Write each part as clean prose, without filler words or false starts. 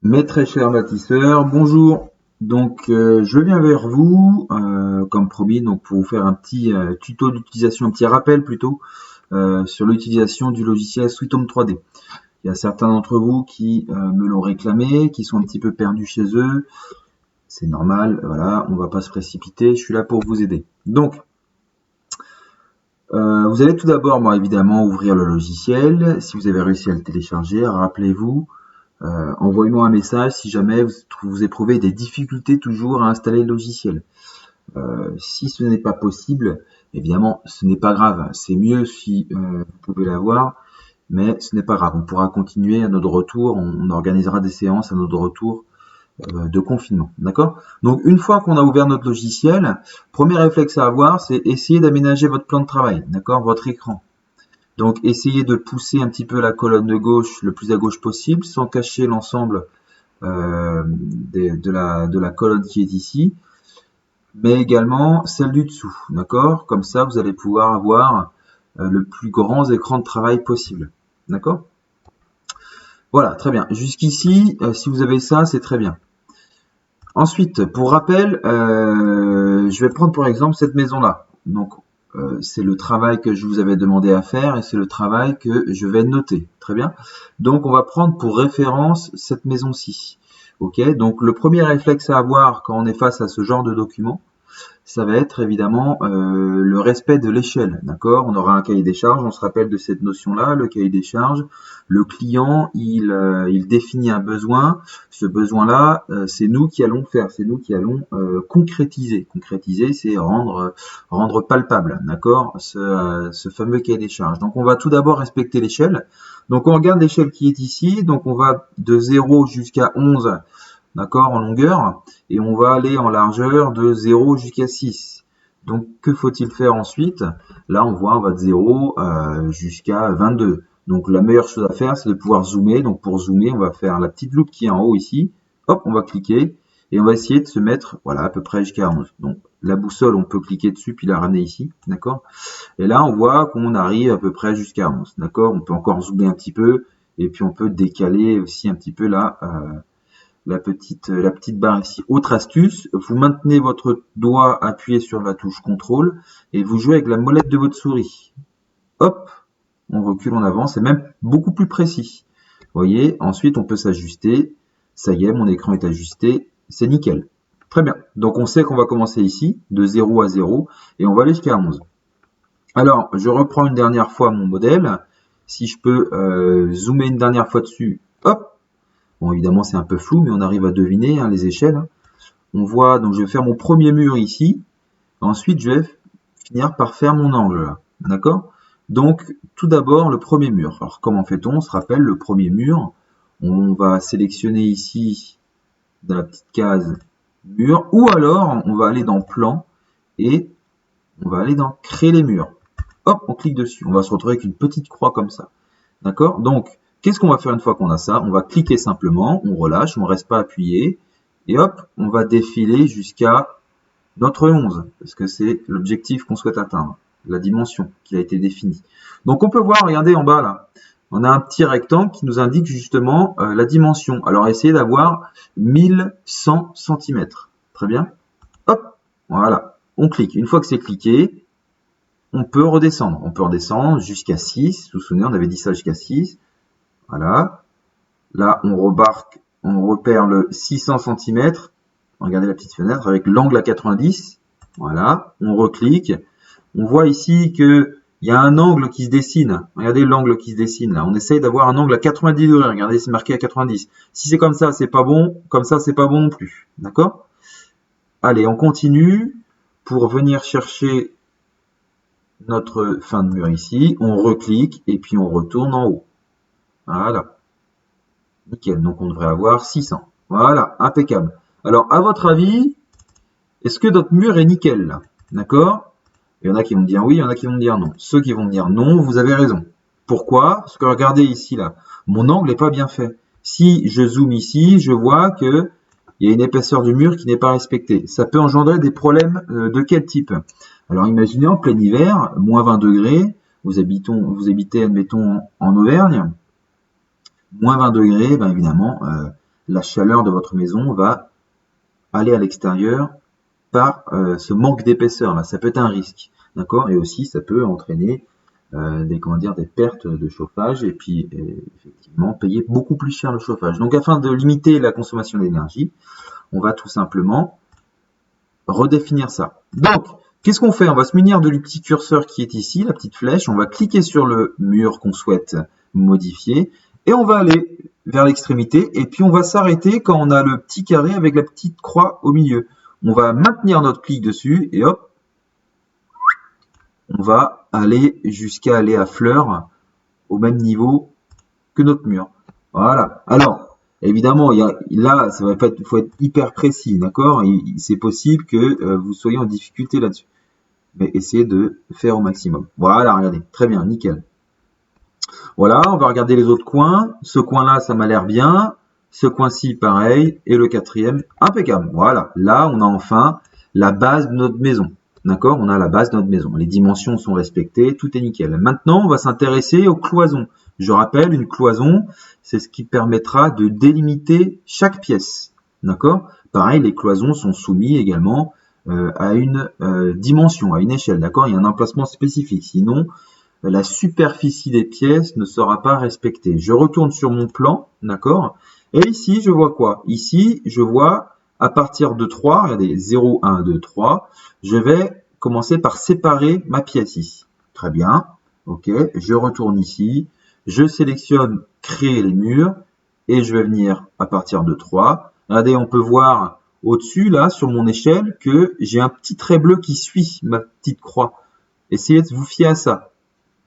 Mes très chers bâtisseurs, bonjour. Donc, je viens vers vous, comme promis, donc pour vous faire un petit tuto d'utilisation, un petit rappel plutôt, sur l'utilisation du logiciel Sweet Home 3D. Il y a certains d'entre vous qui me l'ont réclamé, qui sont un petit peu perdus chez eux. C'est normal, voilà, on va pas se précipiter, je suis là pour vous aider. Donc, vous allez tout d'abord, moi évidemment, ouvrir le logiciel. Si vous avez réussi à le télécharger, rappelez-vous, envoyez-moi un message si jamais vous éprouvez des difficultés toujours à installer le logiciel. Si ce n'est pas possible, évidemment, ce n'est pas grave. C'est mieux si vous pouvez l'avoir, mais ce n'est pas grave. On pourra continuer à notre retour. On organisera des séances à notre retour de confinement. D'accord? Donc, une fois qu'on a ouvert notre logiciel, premier réflexe à avoir, c'est essayer d'aménager votre plan de travail. D'accord? Votre écran. Donc, essayez de pousser un petit peu la colonne de gauche le plus à gauche possible, sans cacher l'ensemble de la colonne qui est ici, mais également celle du dessous. D'accord? Comme ça, vous allez pouvoir avoir le plus grand écran de travail possible. D'accord? Voilà, très bien. Jusqu'ici, si vous avez ça, c'est très bien. Ensuite, pour rappel, je vais prendre par exemple cette maison-là. Donc, c'est le travail que je vous avais demandé à faire et c'est le travail que je vais noter. Très bien. Donc, on va prendre pour référence cette maison-ci. Ok. Donc, le premier réflexe à avoir quand on est face à ce genre de document, ça va être évidemment le respect de l'échelle, d'accord? On aura un cahier des charges, on se rappelle de cette notion-là, le cahier des charges. Le client, il définit un besoin. Ce besoin-là, c'est nous qui allons faire, c'est nous qui allons concrétiser. Concrétiser, c'est rendre palpable, d'accord? Ce fameux cahier des charges. Donc, on va tout d'abord respecter l'échelle. Donc, on regarde l'échelle qui est ici. Donc, on va de 0 jusqu'à 11, d'accord, en longueur, et on va aller en largeur de 0 jusqu'à 6. Donc, que faut-il faire ensuite? Là, on voit, on va de 0 jusqu'à 22. Donc, la meilleure chose à faire, c'est de pouvoir zoomer. Donc, pour zoomer, on va faire la petite loupe qui est en haut ici. Hop, on va cliquer et on va essayer de se mettre, voilà, à peu près jusqu'à 11. Donc, la boussole, on peut cliquer dessus puis la ramener ici, d'accord? Et là, on voit qu'on arrive à peu près jusqu'à 11, d'accord? On peut encore zoomer un petit peu et puis on peut décaler aussi un petit peu là, la petite barre ici. Autre astuce, vous maintenez votre doigt appuyé sur la touche contrôle et vous jouez avec la molette de votre souris. Hop, on recule, on avance, c'est même beaucoup plus précis. Vous voyez, ensuite on peut s'ajuster. Ça y est, mon écran est ajusté, c'est nickel. Très bien, donc on sait qu'on va commencer ici, de 0 à 0, et on va aller jusqu'à 11. Alors, je reprends une dernière fois mon modèle. Si je peux zoomer une dernière fois dessus, hop. Bon, évidemment, c'est un peu flou, mais on arrive à deviner les échelles. On voit, donc je vais faire mon premier mur ici. Ensuite, je vais finir par faire mon angle. D'accord? Donc, tout d'abord, le premier mur. Alors, comment fait-on? On se rappelle, le premier mur, on va sélectionner ici, dans la petite case mur, ou alors, on va aller dans plan, et on va aller dans créer les murs. Hop, on clique dessus. On va se retrouver avec une petite croix comme ça. D'accord? Donc, qu'est-ce qu'on va faire une fois qu'on a ça? On va cliquer simplement, on relâche, on ne reste pas appuyé, et hop, on va défiler jusqu'à notre 11, parce que c'est l'objectif qu'on souhaite atteindre, la dimension qui a été définie. Donc, on peut voir, regardez en bas là, on a un petit rectangle qui nous indique justement la dimension. Alors, essayez d'avoir 1100 cm. Très bien. Hop, voilà, on clique. Une fois que c'est cliqué, on peut redescendre. On peut redescendre jusqu'à 6. Vous vous souvenez, on avait dit ça jusqu'à 6. Voilà. Là, on repère le 600 cm. Regardez la petite fenêtre avec l'angle à 90. Voilà. On reclique. On voit ici que il y a un angle qui se dessine. Regardez l'angle qui se dessine là. On essaye d'avoir un angle à 90 degrés. Regardez, c'est marqué à 90. Si c'est comme ça, c'est pas bon. Comme ça, c'est pas bon non plus. D'accord? Allez, on continue pour venir chercher notre fin de mur ici. On reclique et puis on retourne en haut. Voilà. Nickel, donc on devrait avoir 600. Voilà, impeccable. Alors, à votre avis, est-ce que notre mur est nickel là? D'accord? Il y en a qui vont me dire oui, il y en a qui vont me dire non. Ceux qui vont me dire non, vous avez raison. Pourquoi? Parce que regardez ici là, mon angle n'est pas bien fait. Si je zoome ici, je vois que il y a une épaisseur du mur qui n'est pas respectée. Ça peut engendrer des problèmes de quel type? Alors imaginez en plein hiver, moins 20 degrés, vous habitez, admettons, en Auvergne, moins 20 degrés, ben évidemment, la chaleur de votre maison va aller à l'extérieur par ce manque d'épaisseur là. Ça peut être un risque, d'accord? Et aussi ça peut entraîner des pertes de chauffage et puis effectivement payer beaucoup plus cher le chauffage. Donc afin de limiter la consommation d'énergie, on va tout simplement redéfinir ça. Donc qu'est-ce qu'on fait? On va se munir du petit curseur qui est ici, la petite flèche, on va cliquer sur le mur qu'on souhaite modifier et on va aller vers l'extrémité et puis on va s'arrêter quand on a le petit carré avec la petite croix au milieu. On va maintenir notre clic dessus et hop, on va aller jusqu'à aller à fleur au même niveau que notre mur. Voilà. Alors, évidemment, là, ça va pas être, faut être hyper précis, d'accord? C'est possible que vous soyez en difficulté là-dessus. Mais essayez de faire au maximum. Voilà, regardez. Très bien, nickel. Voilà, on va regarder les autres coins. Ce coin-là, ça m'a l'air bien. Ce coin-ci, pareil. Et le quatrième, impeccable. Voilà. Là, on a enfin la base de notre maison. D'accord? On a la base de notre maison. Les dimensions sont respectées, tout est nickel. Maintenant, on va s'intéresser aux cloisons. Je rappelle, une cloison, c'est ce qui permettra de délimiter chaque pièce. D'accord? Pareil, les cloisons sont soumises également à une dimension, à une échelle. D'accord? Il y a un emplacement spécifique. Sinon, la superficie des pièces ne sera pas respectée. Je retourne sur mon plan. D'accord? Et ici, je vois quoi? Ici, je vois à partir de 3, regardez, 0, 1, 2, 3, je vais commencer par séparer ma pièce ici. Très bien, ok, je retourne ici, je sélectionne créer les murs et je vais venir à partir de 3. Regardez, on peut voir au-dessus, là, sur mon échelle, que j'ai un petit trait bleu qui suit ma petite croix. Essayez de vous fier à ça.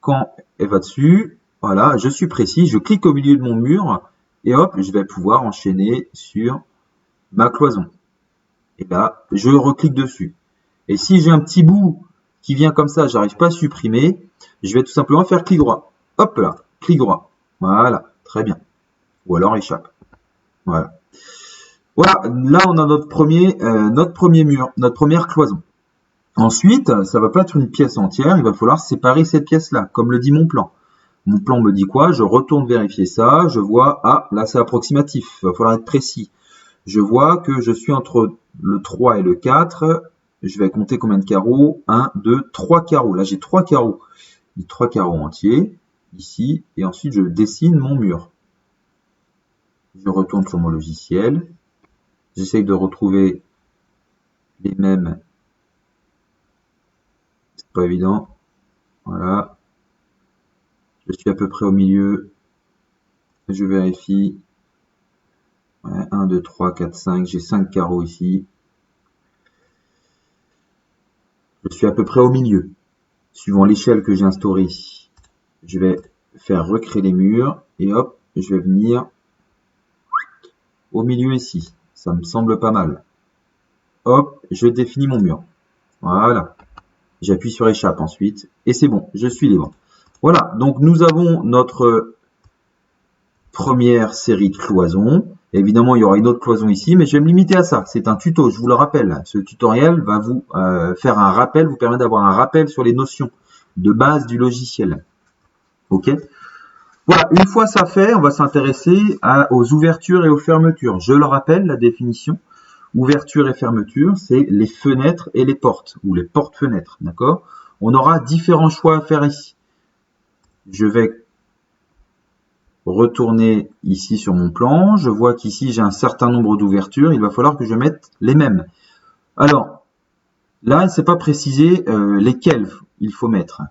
Quand elle va dessus, voilà, je suis précis, je clique au milieu de mon mur et hop, je vais pouvoir enchaîner sur ma cloison. Et là, je reclique dessus. Et si j'ai un petit bout qui vient comme ça, j'arrive pas à supprimer, je vais tout simplement faire clic droit. Hop là, clic droit. Voilà, très bien. Ou alors échappe. Voilà. Voilà, là on a notre premier mur, notre première cloison. Ensuite, ça va pas être une pièce entière, il va falloir séparer cette pièce-là, comme le dit mon plan. Mon plan me dit quoi? Je retourne vérifier ça, je vois, ah, là c'est approximatif, il va falloir être précis. Je vois que je suis entre le 3 et le 4. Je vais compter combien de carreaux? 1, 2, 3 carreaux. Là, j'ai 3 carreaux. 3 carreaux entiers, ici. Et ensuite, je dessine mon mur. Je retourne sur mon logiciel. J'essaye de retrouver les mêmes. C'est pas évident. Voilà. Je suis à peu près au milieu. Je vérifie. Ouais, 1, 2, 3, 4, 5. J'ai 5 carreaux ici. Je suis à peu près au milieu. Suivant l'échelle que j'ai instaurée ici. Je vais faire recréer les murs. Et hop, je vais venir au milieu ici. Ça me semble pas mal. Hop, je définis mon mur. Voilà. J'appuie sur échappe ensuite. Et c'est bon, je suis libre. Voilà, donc nous avons notre première série de cloisons. Évidemment, il y aura une autre cloison ici, mais je vais me limiter à ça. C'est un tuto, je vous le rappelle. Ce tutoriel va vous faire un rappel, vous permettre d'avoir un rappel sur les notions de base du logiciel. Ok? Voilà, une fois ça fait, on va s'intéresser aux ouvertures et aux fermetures. Je le rappelle, la définition. Ouverture et fermeture, c'est les fenêtres et les portes, ou les portes-fenêtres, d'accord? On aura différents choix à faire ici. Je vais retourner ici sur mon plan. Je vois qu'ici, j'ai un certain nombre d'ouvertures. Il va falloir que je mette les mêmes. Alors, là, c'est pas précisé lesquelles il faut mettre.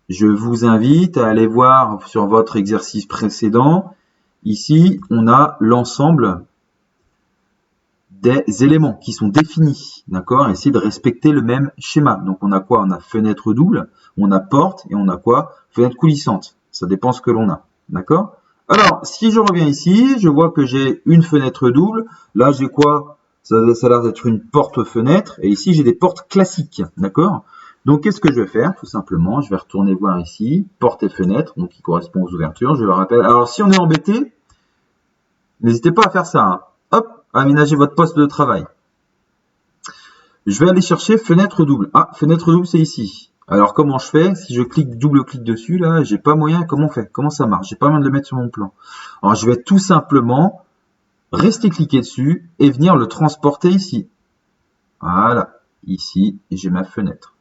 Je vous invite à aller voir sur votre exercice précédent. Ici, on a l'ensemble des éléments qui sont définis, d'accord? Essayer de respecter le même schéma. Donc, on a quoi? On a fenêtre double, on a porte et on a quoi? Fenêtre coulissante. Ça dépend ce que l'on a, d'accord? Alors, si je reviens ici, je vois que j'ai une fenêtre double. Là, j'ai quoi? Ça a l'air d'être une porte-fenêtre. Et ici, j'ai des portes classiques, d'accord? Donc, qu'est-ce que je vais faire? Tout simplement, je vais retourner voir ici, porte et fenêtre, donc qui correspond aux ouvertures. Je le rappelle. Alors, si on est embêté, n'hésitez pas à faire ça, hein. Hop, aménager votre poste de travail. Je vais aller chercher fenêtre double. Ah, fenêtre double, c'est ici. Alors, comment je fais? Si je double-clique dessus, là, j'ai pas moyen. Comment on fait? Comment ça marche? J'ai pas moyen de le mettre sur mon plan. Alors, je vais tout simplement rester cliqué dessus et venir le transporter ici. Voilà, ici, j'ai ma fenêtre.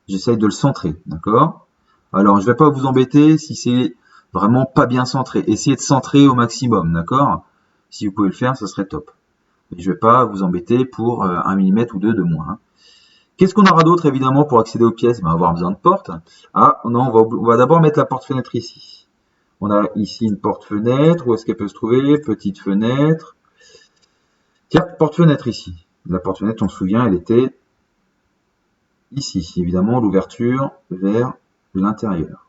J'essaye de le centrer, d'accord? Alors, je ne vais pas vous embêter si c'est vraiment pas bien centré. Essayez de centrer au maximum, d'accord? Si vous pouvez le faire, ce serait top. Mais je ne vais pas vous embêter pour 1 mm ou 2 de moins. Hein. Qu'est-ce qu'on aura d'autre, évidemment, pour accéder aux pièces? On va avoir besoin de portes. Ah, non, on va d'abord mettre la porte-fenêtre ici. On a ici une porte-fenêtre. Où est-ce qu'elle peut se trouver? Petite fenêtre. Tiens, porte-fenêtre ici. La porte-fenêtre, on se souvient, elle était ici. Évidemment, l'ouverture vers l'intérieur.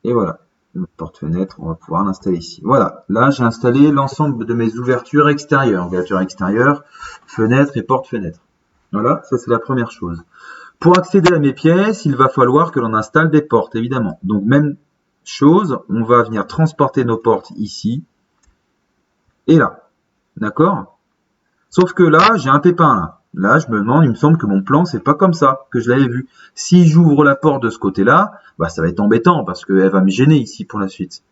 Et voilà. Notre porte-fenêtre, on va pouvoir l'installer ici. Voilà. Là, j'ai installé l'ensemble de mes ouvertures extérieures. Ouverture extérieure, fenêtre et porte-fenêtre. Voilà, ça c'est la première chose. Pour accéder à mes pièces, il va falloir que l'on installe des portes, évidemment. Donc, même chose, on va venir transporter nos portes ici et là. D'accord? Sauf que là, j'ai un pépin là. Là, je me demande, il me semble que mon plan, c'est pas comme ça que je l'avais vu. Si j'ouvre la porte de ce côté-là, bah, ça va être embêtant parce qu'elle va me gêner ici pour la suite.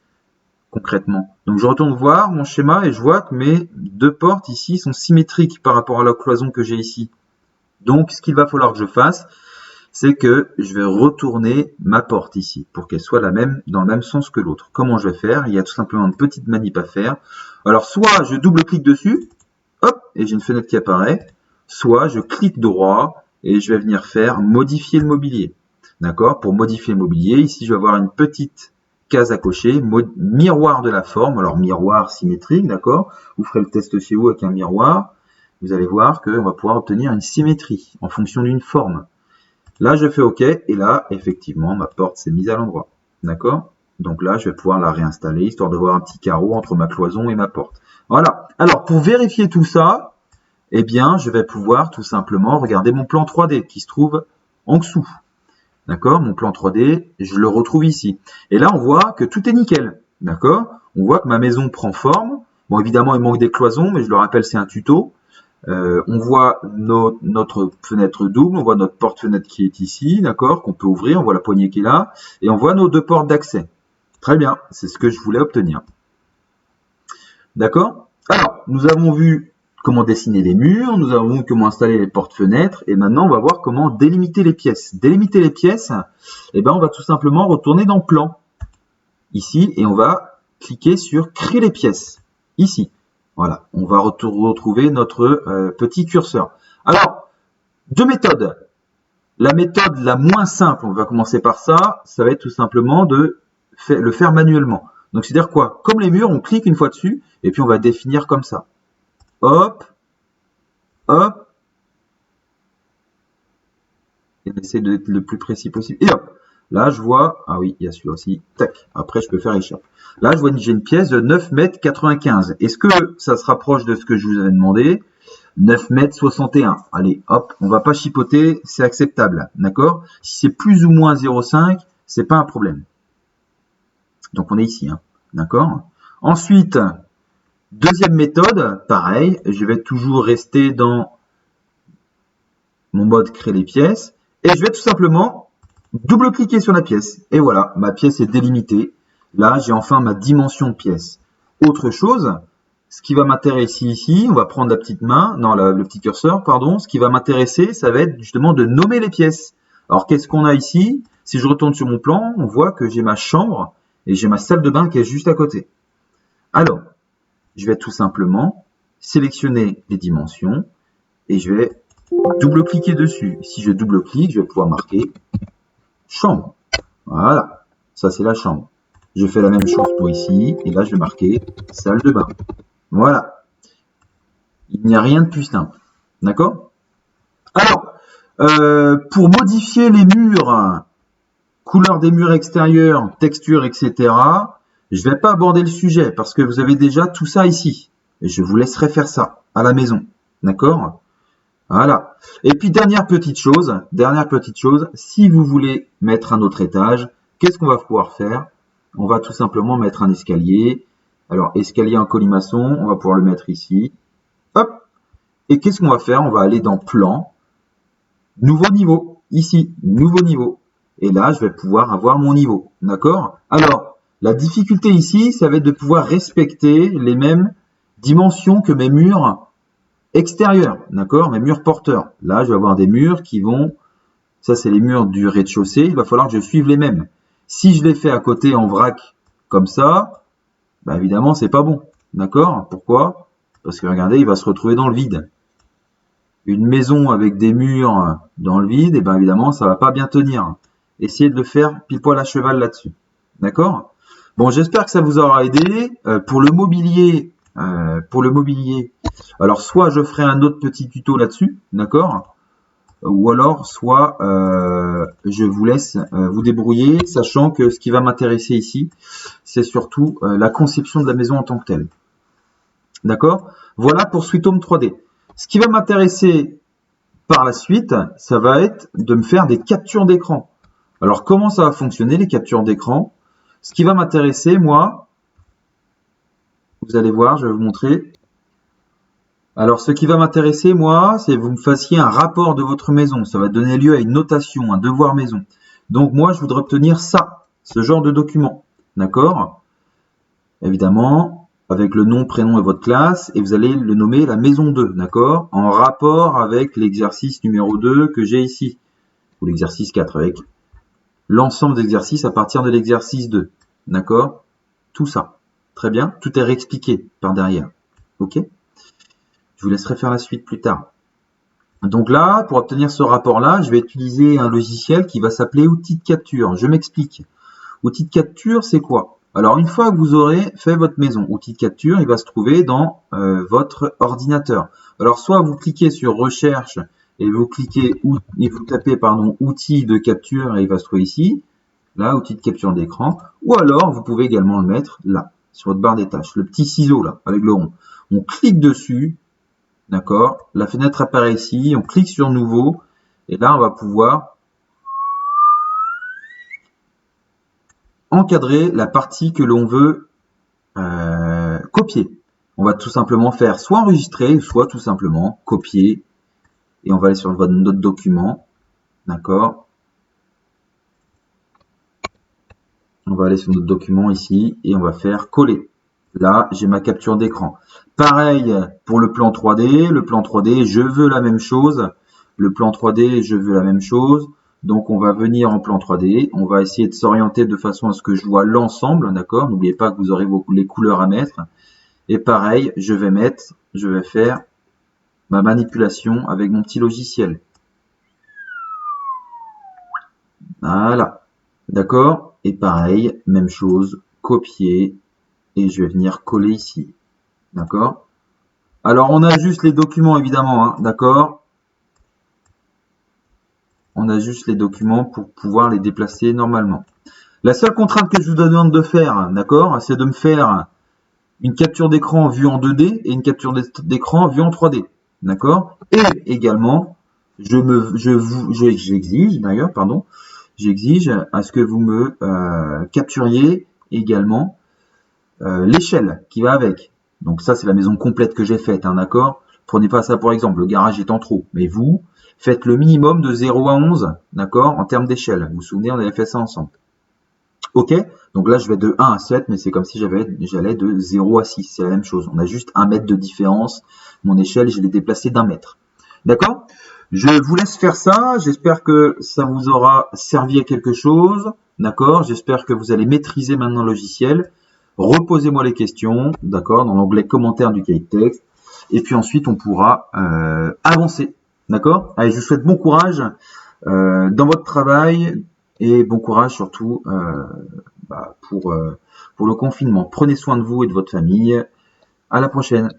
Concrètement. Donc, je retourne voir mon schéma et je vois que mes deux portes ici sont symétriques par rapport à la cloison que j'ai ici. Donc, ce qu'il va falloir que je fasse, c'est que je vais retourner ma porte ici pour qu'elle soit dans le même sens que l'autre. Comment je vais faire? Il y a tout simplement une petite manip à faire. Alors, soit je double-clique dessus, hop, et j'ai une fenêtre qui apparaît, soit je clique droit et je vais venir faire modifier le mobilier. D'accord? Pour modifier le mobilier, ici, je vais avoir une petite case à cocher, miroir de la forme. Alors, miroir symétrique, d'accord? Vous ferez le test chez vous avec un miroir. Vous allez voir qu'on va pouvoir obtenir une symétrie en fonction d'une forme. Là, je fais OK, et là, effectivement, ma porte s'est mise à l'endroit. D'accord? Donc là, je vais pouvoir la réinstaller, histoire de voir un petit carreau entre ma cloison et ma porte. Voilà. Alors, pour vérifier tout ça, eh bien, je vais pouvoir tout simplement regarder mon plan 3D qui se trouve en dessous. D'accord? Mon plan 3D, je le retrouve ici. Et là, on voit que tout est nickel. D'accord? On voit que ma maison prend forme. Bon, évidemment, il manque des cloisons, mais je le rappelle, c'est un tuto. On voit notre fenêtre double, on voit notre porte-fenêtre qui est ici, d'accord, qu'on peut ouvrir, on voit la poignée qui est là, et on voit nos deux portes d'accès. Très bien, c'est ce que je voulais obtenir. D'accord? Alors, nous avons vu comment dessiner les murs, nous avons vu comment installer les portes-fenêtres, et maintenant on va voir comment délimiter les pièces. Délimiter les pièces, eh ben, on va tout simplement retourner dans Plan, ici, et on va cliquer sur Créer les pièces, ici. Voilà, on va retrouver notre petit curseur. Alors, deux méthodes. La méthode la moins simple, on va commencer par ça, ça va être tout simplement de le faire manuellement. Donc, c'est-à-dire quoi? Comme les murs, on clique une fois dessus, et puis on va définir comme ça. Hop, hop, et on essaie d'être le plus précis possible. Et hop, là, je vois, ah oui, il y a celui-là aussi, tac, après, je peux faire échappe. Là, je vois que j'ai une pièce de 9,95 m. Est-ce que ça se rapproche de ce que je vous avais demandé? 9,61 m. Allez, hop, on va pas chipoter, c'est acceptable, d'accord? Si c'est plus ou moins 0,5, c'est pas un problème. Donc, on est ici, hein, d'accord? Ensuite, deuxième méthode, pareil, je vais toujours rester dans mon mode créer les pièces, et je vais tout simplement double-cliquer sur la pièce. Et voilà, ma pièce est délimitée. Là, j'ai enfin ma dimension de pièce. Autre chose, ce qui va m'intéresser ici, on va prendre la petite main, non, le petit curseur, pardon. Ce qui va m'intéresser, ça va être justement de nommer les pièces. Alors, qu'est-ce qu'on a ici? Si je retourne sur mon plan, on voit que j'ai ma chambre et j'ai ma salle de bain qui est juste à côté. Alors, je vais tout simplement sélectionner les dimensions et je vais double-cliquer dessus. Si je double-clique, je vais pouvoir marquer chambre. Voilà, ça c'est la chambre. Je fais la même chose pour ici, et là je vais marquer salle de bain. Voilà. Il n'y a rien de plus simple. D'accord? Alors, pour modifier les murs, couleur des murs extérieurs, texture, etc., je ne vais pas aborder le sujet, parce que vous avez déjà tout ça ici. Et je vous laisserai faire ça à la maison. D'accord? Voilà. Et puis, dernière petite chose, si vous voulez mettre un autre étage, qu'est-ce qu'on va pouvoir faire? On va tout simplement mettre un escalier. Alors, escalier en colimaçon, on va pouvoir le mettre ici. Hop. Et qu'est-ce qu'on va faire? On va aller dans Plan, Nouveau niveau, ici, Nouveau niveau. Et là, je vais pouvoir avoir mon niveau. D'accord? Alors, la difficulté ici, ça va être de pouvoir respecter les mêmes dimension que mes murs extérieurs, d'accord, mes murs porteurs. Là, je vais avoir des murs qui vont, ça c'est les murs du rez-de-chaussée, il va falloir que je suive les mêmes. Si je les fais à côté en vrac comme ça, bah évidemment c'est pas bon, d'accord. Pourquoi? Parce que regardez, il va se retrouver dans le vide. Une maison avec des murs dans le vide, et ben évidemment ça va pas bien tenir. Essayez de le faire pile poil à cheval là-dessus, d'accord. Bon, j'espère que ça vous aura aidé. Pour le mobilier, alors soit je ferai un autre petit tuto là-dessus, d'accord, ou alors soit je vous laisse vous débrouiller, sachant que ce qui va m'intéresser ici, c'est surtout la conception de la maison en tant que telle. D'accord? Voilà pour Sweet Home 3D. Ce qui va m'intéresser par la suite, ça va être de me faire des captures d'écran. Alors comment ça va fonctionner les captures d'écran? Ce qui va m'intéresser, moi, vous allez voir, je vais vous montrer. Alors, ce qui va m'intéresser, moi, c'est que vous me fassiez un rapport de votre maison. Ça va donner lieu à une notation, un devoir maison. Donc, moi, je voudrais obtenir ça, ce genre de document. D'accord? Évidemment, avec le nom, prénom et votre classe, et vous allez le nommer la maison 2, d'accord? En rapport avec l'exercice numéro 2 que j'ai ici, ou l'exercice 4, avec l'ensemble d'exercices à partir de l'exercice 2. D'accord? Tout ça. Très bien. Tout est réexpliqué par derrière. OK? Je vous laisserai faire la suite plus tard. Donc là, pour obtenir ce rapport-là, je vais utiliser un logiciel qui va s'appeler outil de capture. Je m'explique. Outil de capture, c'est quoi? Alors, une fois que vous aurez fait votre maison, outil de capture, il va se trouver dans votre ordinateur. Alors, soit vous cliquez sur recherche et vous cliquez et vous tapez outil de capture et il va se trouver ici. Là, outil de capture d'écran. Ou alors, vous pouvez également le mettre là, sur votre barre des tâches. Le petit ciseau là, avec le rond. On clique dessus. D'accord? La fenêtre apparaît ici, on clique sur nouveau, et là on va pouvoir encadrer la partie que l'on veut copier. On va tout simplement faire soit enregistrer, soit tout simplement copier, et on va aller sur notre document, d'accord? On va aller sur notre document ici, et on va faire coller. Là, j'ai ma capture d'écran. Pareil pour le plan 3D. Le plan 3D, je veux la même chose. Le plan 3D, je veux la même chose. Donc, on va venir en plan 3D. On va essayer de s'orienter de façon à ce que je vois l'ensemble, d'accord? N'oubliez pas que vous aurez les couleurs à mettre. Et pareil, je vais faire ma manipulation avec mon petit logiciel. Voilà. D'accord? Et pareil, même chose, copier. Et je vais venir coller ici. D'accord? Alors, on ajuste les documents, évidemment, hein, d'accord? On ajuste les documents pour pouvoir les déplacer normalement. La seule contrainte que je vous demande de faire, d'accord, c'est de me faire une capture d'écran vue en 2D et une capture d'écran vue en 3D. D'accord? Et également, j'exige d'ailleurs, pardon, j'exige à ce que vous me capturiez également l'échelle qui va avec. Donc ça, c'est la maison complète que j'ai faite, hein, d'accord? Prenez pas ça pour exemple, le garage est en trop. Mais vous, faites le minimum de 0 à 11, d'accord? En termes d'échelle. Vous vous souvenez, on avait fait ça ensemble. Ok? Donc là, je vais de 1 à 7, mais c'est comme si j'allais de 0 à 6. C'est la même chose. On a juste 1 mètre de différence. Mon échelle, je l'ai déplacée d'1 mètre. D'accord? Je vous laisse faire ça. J'espère que ça vous aura servi à quelque chose. D'accord? J'espère que vous allez maîtriser maintenant le logiciel. Reposez-moi les questions, d'accord, dans l'onglet commentaires du cahier de texte. Et puis ensuite, on pourra avancer. D'accord? Allez, je vous souhaite bon courage dans votre travail et bon courage surtout pour le confinement. Prenez soin de vous et de votre famille. À la prochaine.